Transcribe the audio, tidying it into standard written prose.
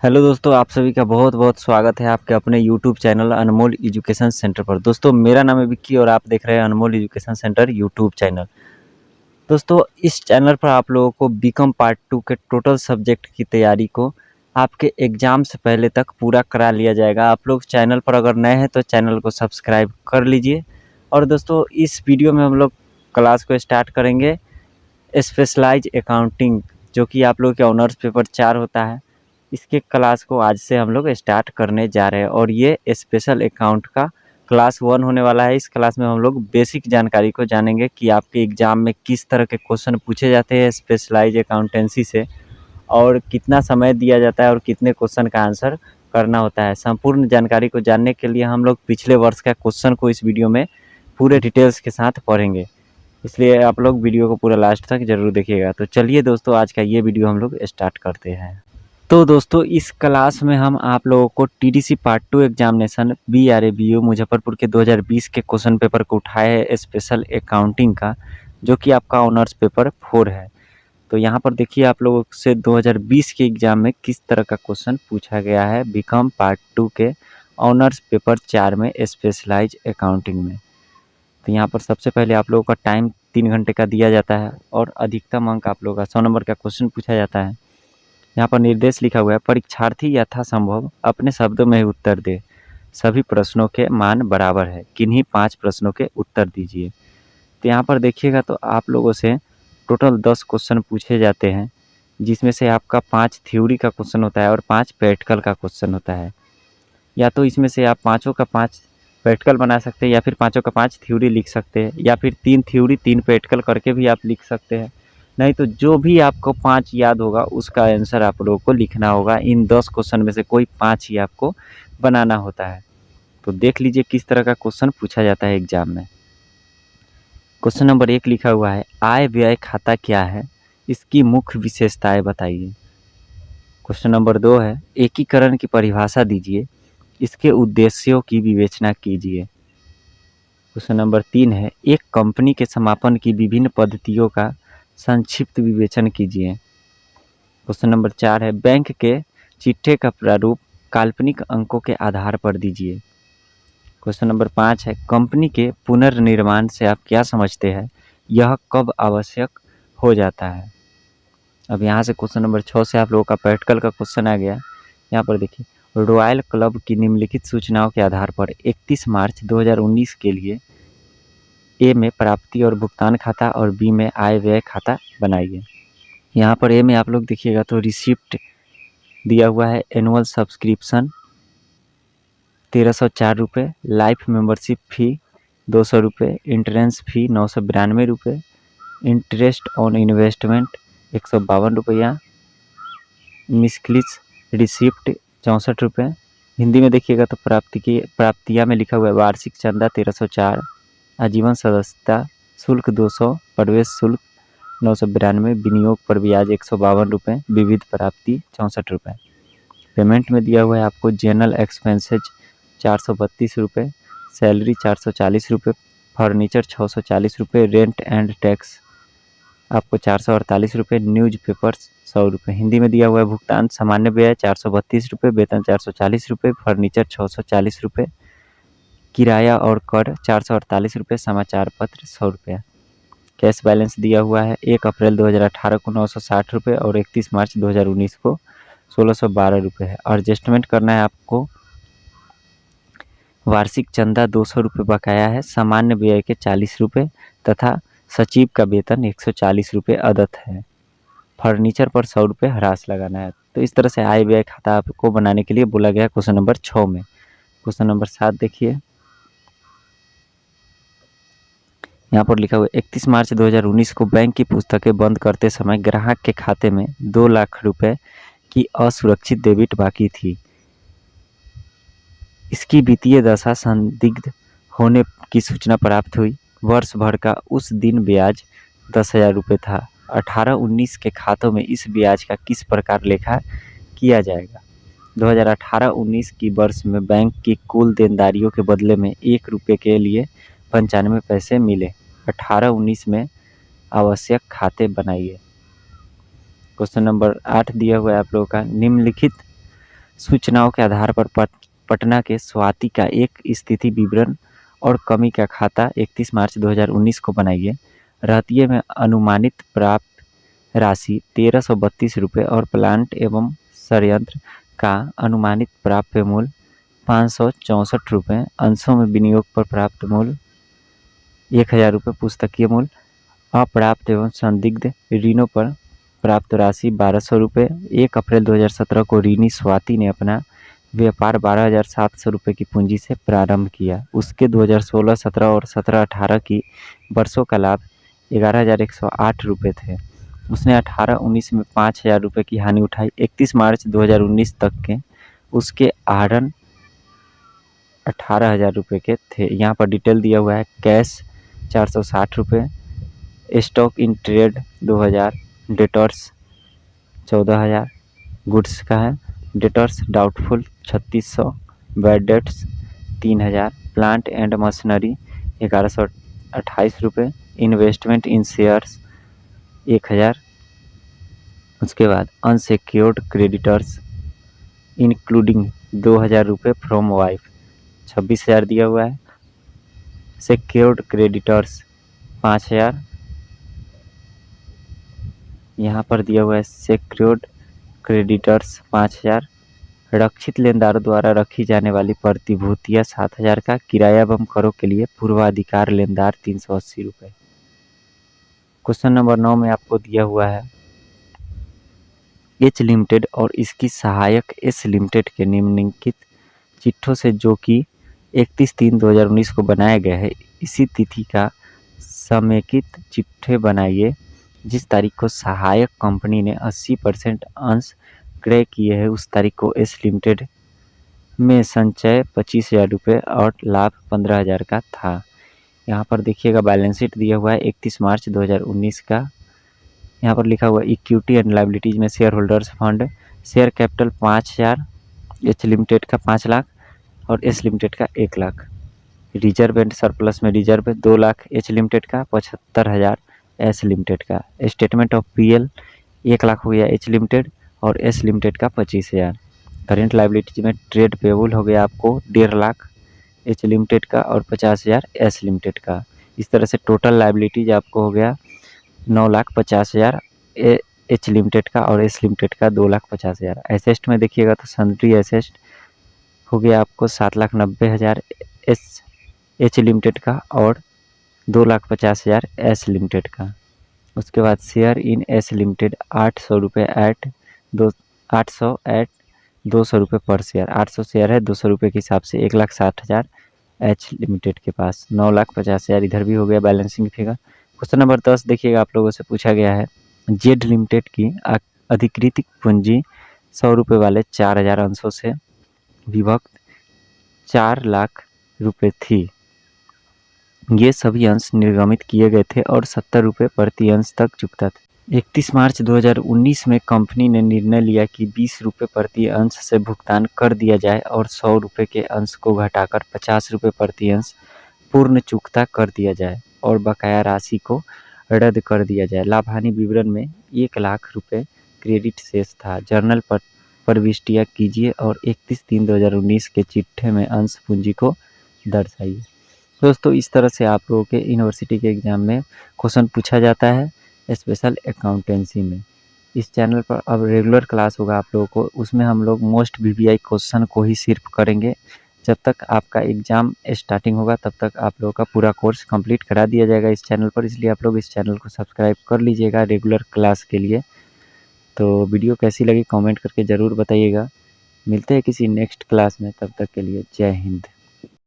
Hello दोस्तों, आप सभी का बहुत बहुत स्वागत है आपके अपने यूट्यूब चैनल अनमोल एजुकेशन सेंटर पर। दोस्तों, मेरा नाम है विक्की और आप देख रहे हैं अनमोल एजुकेशन सेंटर यूट्यूब चैनल। दोस्तों, इस चैनल पर आप लोगों को बीकॉम पार्ट 2 के टोटल सब्जेक्ट की तैयारी को आपके एग्ज़ाम से पहले तक पूरा करा लिया जाएगा। आप लोग चैनल पर अगर नए हैं तो चैनल को सब्सक्राइब कर लीजिए। और दोस्तों, इस वीडियो में हम लोग क्लास को स्टार्ट करेंगे स्पेशलाइज अकाउंटिंग, जो कि आप लोग के ऑनर्स पेपर 4 होता है। इसके क्लास को आज से हम लोग स्टार्ट करने जा रहे हैं और ये स्पेशल अकाउंट का क्लास 1 होने वाला है। इस क्लास में हम लोग बेसिक जानकारी को जानेंगे कि आपके एग्ज़ाम में किस तरह के क्वेश्चन पूछे जाते हैं स्पेशलाइज अकाउंटेंसी से, और कितना समय दिया जाता है और कितने क्वेश्चन का आंसर करना होता है। संपूर्ण जानकारी को जानने के लिए हम लोग पिछले वर्ष का क्वेश्चन को इस वीडियो में पूरे डिटेल्स के साथ पढ़ेंगे, इसलिए आप लोग वीडियो को पूरा लास्ट तक ज़रूर देखिएगा। तो चलिए दोस्तों, आज का ये वीडियो हम लोग स्टार्ट करते हैं। तो दोस्तों, इस क्लास में हम आप लोगों को टीडीसी पार्ट 2 एग्जामिनेशन बीआरए-बीयू मुजफ्फरपुर के 2020 के क्वेश्चन पेपर को उठाए है स्पेशल अकाउंटिंग का, जो कि आपका ऑनर्स पेपर 4 है। तो यहाँ पर देखिए आप लोगों से 2020 के एग्जाम में किस तरह का क्वेश्चन पूछा गया है बीकॉम पार्ट 2 के ऑनर्स पेपर 4 में स्पेशलाइज अकाउंटिंग में। तो यहाँ पर सबसे पहले आप लोगों का टाइम 3 घंटे का दिया जाता है और अधिकतम अंक आप लोगों का 100 नंबर का क्वेश्चन पूछा जाता है। यहाँ पर निर्देश लिखा हुआ है, परीक्षार्थी यथासंभव अपने शब्दों में ही उत्तर दे। सभी प्रश्नों के मान बराबर है, किन्हीं 5 प्रश्नों के उत्तर दीजिए। तो यहाँ पर देखिएगा तो आप लोगों से टोटल 10 क्वेश्चन पूछे जाते हैं, जिसमें से आपका 5 थ्योरी का क्वेश्चन होता है और 5 प्रैक्टिकल का क्वेश्चन होता है। या तो इसमें से आप पाँचों का 5 प्रैक्टिकल बना सकते हैं, या फिर पाँचों का 5 थ्योरी लिख सकते हैं, या फिर 3 थ्योरी 3 प्रैक्टिकल करके भी आप लिख सकते हैं। नहीं तो जो भी आपको 5 याद होगा उसका आंसर आप लोगों को लिखना होगा। इन 10 क्वेश्चन में से कोई 5 ही आपको बनाना होता है। तो देख लीजिए किस तरह का क्वेश्चन पूछा जाता है एग्जाम में। क्वेश्चन नंबर 1 लिखा हुआ है, आय व्यय खाता क्या है, इसकी मुख्य विशेषताएं बताइए। क्वेश्चन नंबर 2 है, एकीकरण की परिभाषा दीजिए, इसके उद्देश्यों की विवेचना कीजिए। क्वेश्चन नंबर 3 है, एक कंपनी के समापन की विभिन्न पद्धतियों का संक्षिप्त विवेचन कीजिए। क्वेश्चन नंबर 4 है, बैंक के चिट्ठे का प्रारूप काल्पनिक अंकों के आधार पर दीजिए। क्वेश्चन नंबर 5 है, कंपनी के पुनर्निर्माण से आप क्या समझते हैं, यह कब आवश्यक हो जाता है। अब यहाँ से क्वेश्चन नंबर 6 से आप लोगों का प्रैक्टिकल का क्वेश्चन आ गया। यहाँ पर देखिए, रॉयल क्लब की निम्नलिखित सूचनाओं के आधार पर 31 मार्च 2019 के लिए ए में प्राप्ति और भुगतान खाता और बी में आय व्यय खाता बनाइए। यहाँ पर ए में आप लोग देखिएगा तो रिसिप्ट दिया हुआ है, एनुअल सब्सक्रिप्शन 1304 रुपये, लाइफ मेंबरशिप फ़ी 200 रुपये, इंट्रेंस फ़ी 992 रुपये, इंटरेस्ट ऑन इन्वेस्टमेंट 152 रुपया, मिसक्लिच रिसिप्ट 64 रुपये। हिंदी में देखिएगा तो प्राप्तियाँ में लिखा हुआ है, वार्षिक चंदा 1304, आजीवन सदस्यता शुल्क 200, प्रवेश शुल्क 992, विनियोग पर ब्याज 152 रुपये, विविध प्राप्ति 64 रुपये। पेमेंट में दिया हुआ है आपको जनरल एक्सपेंसेज 432 रुपये, सैलरी 440 रुपये, फर्नीचर 640 रुपये, रेंट एंड टैक्स आपको 448 रुपये, न्यूज़ पेपर्स 100 रुपये। हिंदी में दिया हुआ है भुगतान सामान्य व्यय 432 रुपये, वेतन 440 रुपये, फर्नीचर 640 रुपये, किराया और कर 448 रुपये, समाचार पत्र 100 रुपया। कैश बैलेंस दिया हुआ है 1 अप्रैल 2018 को 960 रुपये और 31 मार्च 2019 को 1612 रुपये है। एडजस्टमेंट करना है आपको, वार्षिक चंदा 200 रुपये बकाया है, सामान्य व्यय के 40 रुपये तथा सचिव का वेतन 140 रुपये अदत्त है। फर्नीचर पर 100 रुपये ह्रास लगाना है। तो इस तरह से आय व्यय खाता आपको बनाने के लिए बोला गया क्वेश्चन नंबर 6 में। क्वेश्चन नंबर 7 देखिए, यहाँ पर लिखा हुआ है, 31 मार्च 2019 को बैंक की पुस्तकें बंद करते समय ग्राहक के खाते में 2 लाख रुपए की असुरक्षित डेबिट बाकी थी। इसकी वित्तीय दशा संदिग्ध होने की सूचना प्राप्त हुई। वर्ष भर का उस दिन ब्याज 10,000 रुपये था। 18-19 के खातों में इस ब्याज का किस प्रकार लेखा किया जाएगा। 2018-19 की वर्ष में बैंक की कुल देनदारियों के बदले में 1 रुपये के लिए 95 पैसे मिले। 18-19 में आवश्यक खाते बनाइए। क्वेश्चन नंबर 8 दिया हुआ है आप लोगों का, निम्नलिखित सूचनाओं के आधार पर पटना के स्वाति का एक स्थिति विवरण और कमी का खाता 31 मार्च 2019 को बनाइए। रहतिये में अनुमानित प्राप्त राशि 1332 रुपये और प्लांट एवं संयंत्र का अनुमानित प्राप्य मूल्य 564 रुपये। अंशों में विनियोग पर प्राप्त मूल्य 1000 रुपये। पुस्तकीय मूल्य अप्राप्त एवं संदिग्ध ऋणों पर प्राप्त राशि 1200 रुपये। 1 अप्रैल 2017 को ऋणी स्वाति ने अपना व्यापार 12,700 रुपये की पूंजी से प्रारंभ किया। उसके 2016-17 और 17-18 की वर्षों का लाभ 11,108 रुपये थे। उसने 18-19 में 5,000 रुपये की हानि उठाई। 31 मार्च 2019 तक के उसके आहरण 18,000 रुपये के थे। यहाँ पर डिटेल दिया हुआ है। कैश 460 रुपये, stock in trade 2000, debtors 14,000, goods का है। Debtors doubtful 3600, bad debts 3000, plant and machinery 1128 रुपये, इन्वेस्टमेंट इन शेयर्स 1000। उसके बाद अनसिक्योर्ड क्रेडिटर्स इंक्लूडिंग 2000 रुपये फ्रॉम वाइफ 26,000 दिया हुआ है। सिक्योर्ड क्रेडिटर्स 5000, यहाँ पर दिया हुआ है। Secured creditors 5000। रक्षित लेनदारों द्वारा रखी जाने वाली प्रतिभूतियाँ 7000 का। किराया एवं करों के लिए पूर्वाधिकार लेनदार 380 रुपये। क्वेश्चन नंबर 9 में आपको दिया हुआ है एच लिमिटेड और इसकी सहायक एस लिमिटेड के निम्नलिखित चिट्ठों से जो कि 31/3/2019 को बनाया गया है, इसी तिथि का समेकित चिट्ठे बनाइए। जिस तारीख को सहायक कंपनी ने 80% अंश क्रय किए हैं उस तारीख को एस लिमिटेड में संचय 25,000 रुपये और लाभ 15,000 का था। यहाँ पर देखिएगा बैलेंस शीट दिया हुआ है 31 मार्च 2019 का। यहाँ पर लिखा हुआ इक्विटी एंड लायबिलिटीज में share holders fund share capital 5,000, H limited का 5 लाख और एस लिमिटेड का 1 लाख। रिजर्व एंड सरप्लस में रिजर्व 2 लाख एच लिमिटेड का, 75,000 एस लिमिटेड का। स्टेटमेंट ऑफ पीएल 1 लाख हो गया एच लिमिटेड और एस लिमिटेड का 25,000। करेंट लायबिलिटीज में ट्रेड पेबल हो गया आपको 1.5 लाख एच लिमिटेड का और 50,000 एस लिमिटेड का। इस तरह से टोटल लायबिलिटीज आपको हो गया 9,50,000 एच लिमिटेड का और एस लिमिटेड का 2,50,000। एसेस्ट में देखिएगा तो सन्ड्री एसेस्ट हो गया आपको 7,90,000 एच लिमिटेड का और 2,50,000 एस लिमिटेड का। उसके बाद शेयर इन एस लिमिटेड 800 रुपये एट 200 रुपये पर शेयर। 800 शेयर है 200 रुपये के हिसाब से 1,60,000 एच लिमिटेड के पास। 9,50,000 इधर भी हो गया बैलेंसिंग फिगर। क्वेश्चन नंबर 10 देखिएगा, आप लोगों से पूछा गया है जेड लिमिटेड की अधिकृत पूंजी 100 रुपये वाले 4,000 अंशों से विभक्त 4 लाख रुपये थी। ये सभी अंश निर्गमित किए गए थे और 70 रुपये प्रति अंश तक चुकता था। 31 मार्च 2019 में कंपनी ने निर्णय लिया कि 20 रुपये प्रति अंश से भुगतान कर दिया जाए और 100 रुपये के अंश को घटाकर 50 रुपये प्रति अंश पूर्ण चुकता कर दिया जाए और बकाया राशि को रद्द कर दिया जाए। लाभहानि विवरण में 1 लाख रुपये क्रेडिट शेष था। जर्नल पर प्रविष्टियाँ कीजिए और 31/3/2019 के चिट्ठे में अंश पूंजी को दर्शाइए। दोस्तों, इस तरह से आप लोगों के यूनिवर्सिटी के एग्ज़ाम में क्वेश्चन पूछा जाता है स्पेशल अकाउंटेंसी में। इस चैनल पर अब रेगुलर क्लास होगा आप लोगों को, उसमें हम लोग मोस्ट वीवीआई क्वेश्चन को ही सिर्फ करेंगे। जब तक आपका एग्ज़ाम स्टार्टिंग होगा तब तक आप लोगों का पूरा कोर्स कंप्लीट करा दिया जाएगा इस चैनल पर, इसलिए आप लोग इस चैनल को सब्सक्राइब कर लीजिएगा रेगुलर क्लास के लिए। तो वीडियो कैसी लगी कमेंट करके ज़रूर बताइएगा। मिलते हैं किसी नेक्स्ट क्लास में, तब तक के लिए जय हिंद।